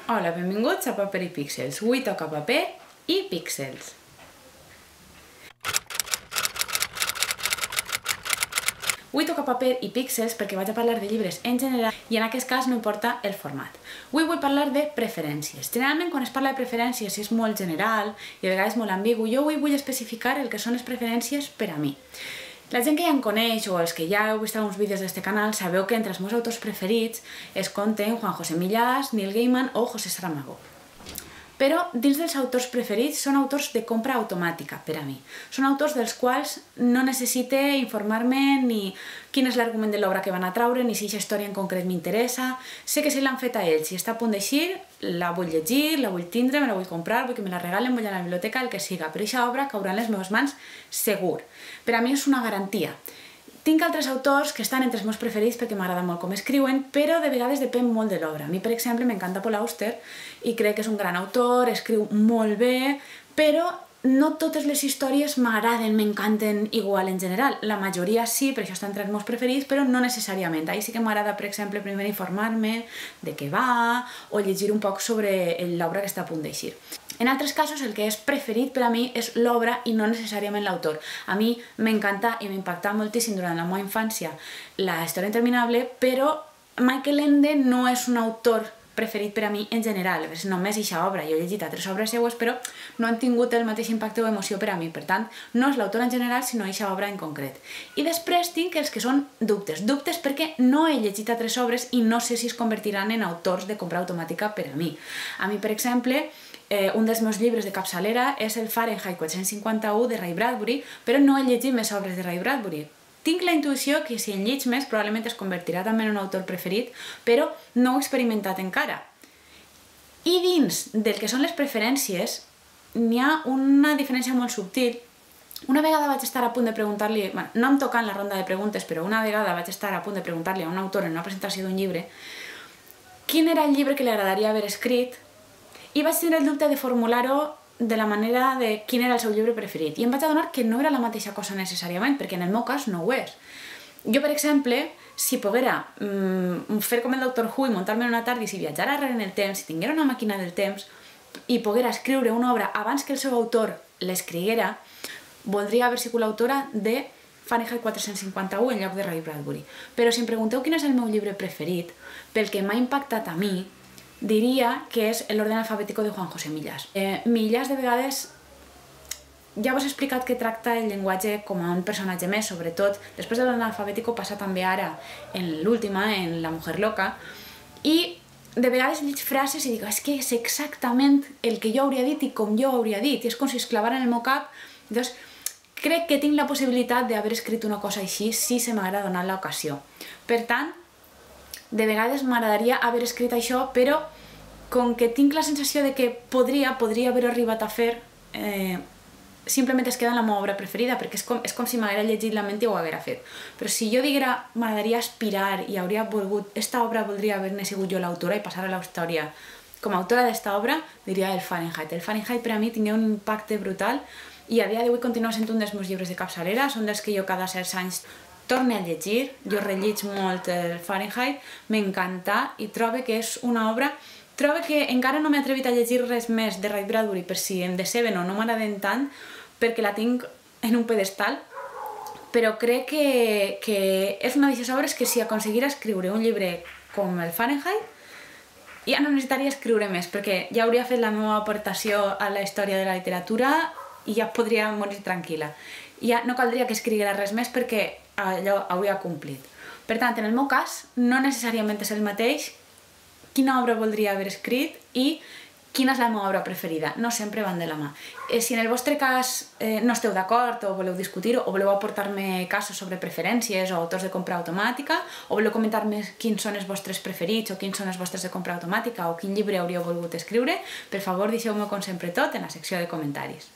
Hola, benvinguts a Paper i Píxels. Avui toca paper i píxels. Avui toca paper i píxels perquè vaig a parlar de llibres en general i en aquest cas no importa el format. Avui vull parlar de preferències. Generalment quan es parla de preferències és molt general i a vegades molt ambigu. Jo avui vull especificar el que són les preferències per a mi. La gent que ja em coneix o els que ja heu vist alguns vídeos d'aquest canal sabeu que entre els meus autors preferits es compten Juan José Millás, Neil Gaiman o José Saramago. Però dins dels autors preferits són autors de compra automàtica per a mi. Són autors dels quals no necessite informar-me ni quin és l'argument de l'obra que van a traure, ni si aquesta història en concret m'interessa. Sé que si l'han fet a ells i està a punt d'eixir, la vull llegir, la vull tindre, me la vull comprar, vull que me la regalen, vull anar a la biblioteca, el que siga. Però aquesta obra caurà en les meves mans segur. Per a mi és una garantia. Tinc altres autors que estan entre els meus preferits perquè m'agrada molt com escriuen, però de vegades depèn molt de l'obra. A mi, per exemple, m'encanta Paul Auster i crec que és un gran autor, escriu molt bé, però no totes les històries m'agraden, m'encanten igual en general. La majoria sí, per això està entre els meus preferits, però no necessàriament. Ahir sí que m'agrada, per exemple, primer informar-me de què va o llegir un poc sobre l'obra que està a punt d'eixir. En altres casos, el que és preferit per a mi és l'obra i no necessàriament l'autor. A mi m'encanta i m'impacta moltíssim durant la meva infància La història interminable, però Michael Ende no és un autor preferit per a mi en general. És només aquesta obra. Jo he llegit altres obres seues, però no han tingut el mateix impacte o emoció per a mi. Per tant, no és l'autor en general, sinó aquesta obra en concret. I després tinc els que són dubtes. Dubtes perquè no he llegit altres obres i no sé si es convertiran en autors de compra automàtica per a mi. A mi, per exemple, un dels meus llibres de capçalera és el Fahrenheit 451 de Ray Bradbury, però no he llegit més obres de Ray Bradbury. Tinc la intuïció que si en lleig més probablement es convertirà també en un autor preferit, però no ho he experimentat encara. I dins del que són les preferències n'hi ha una diferència molt subtil. Una vegada vaig estar a punt de preguntar-li, no em toca en la ronda de preguntes, però una vegada vaig estar a punt de preguntar-li a un autor en una presentació d'un llibre quin era el llibre que li agradaria haver escrit i vaig tenir el dubte de formular-ho de la manera de quin era el seu llibre preferit. I em vaig adonar que no era la mateixa cosa necessàriament, perquè en el meu cas no ho és. Jo, per exemple, si poguera fer com el Doctor Who i muntar-me en una TARDIS i viatjar arrere en el temps, si tinguera una màquina del temps i poguera escriure una obra abans que el seu autor l'escriguera, voldria haver sigut l'autora de Fahrenheit 451 en lloc de Ray Bradbury. Però si em pregunteu quin és el meu llibre preferit, pel que m'ha impactat a mi, diria que és l'orden alfabètico de Juan José Millás. Millás de vegades ja vos he explicat que tracta el llenguatge com a un personatge més, sobretot després de l'orden alfabètico passa també ara en l'última, en La mujer loca, i de vegades lleig frases i dic, és que és exactament el que jo hauria dit i com jo hauria dit, i és com si es clavara en el meu cap. Llavors, crec que tinc la possibilitat d'haver escrit una cosa així si se m'haguera donat l'ocasió. Per tant, de vegades m'agradaria haver escrit això, però com que tinc la sensació de que podria haver-ho arribat a fer, simplement es queda en la meva obra preferida, perquè és com si m'haguera llegit la ment i ho haguera fet. Però si jo diguera m'agradaria aspirar i hauria volgut, esta obra voldria haver-ne sigut jo l'autora i passar a la història com a autora d'esta obra, diria el Fahrenheit. El Fahrenheit per a mi tingué un impacte brutal i a dia d'avui continua sent un dels meus llibres de capçalera, són dels que jo cada certs anys torne a llegir. Jo rellig molt el Fahrenheit, m'encanta i trobo que és una obra. Trobo que encara no m'he atrevit a llegir res més de Ray Bradbury per si em deceben o no m'agraden tant, perquè la tinc en un pedestal, però crec que és una d'aquestes obres que si aconseguira escriure un llibre com el Fahrenheit ja no necessitaria escriure més, perquè ja hauria fet la meva aportació a la història de la literatura i ja podria morir tranquil·la. Ja no caldria que escriguera res més perquè allò hauria complit. Per tant, en el meu cas, no necessàriament és el mateix quina obra voldria haver escrit i quina és la meva obra preferida. No sempre van de la mà. Si en el vostre cas no esteu d'acord o voleu discutir o voleu aportar-me casos sobre preferències o autors de compra automàtica o voleu comentar-me quins són els vostres preferits o quins són els vostres de compra automàtica o quin llibre hauríeu volgut escriure, per favor deixeu-me com sempre tot en la secció de comentaris.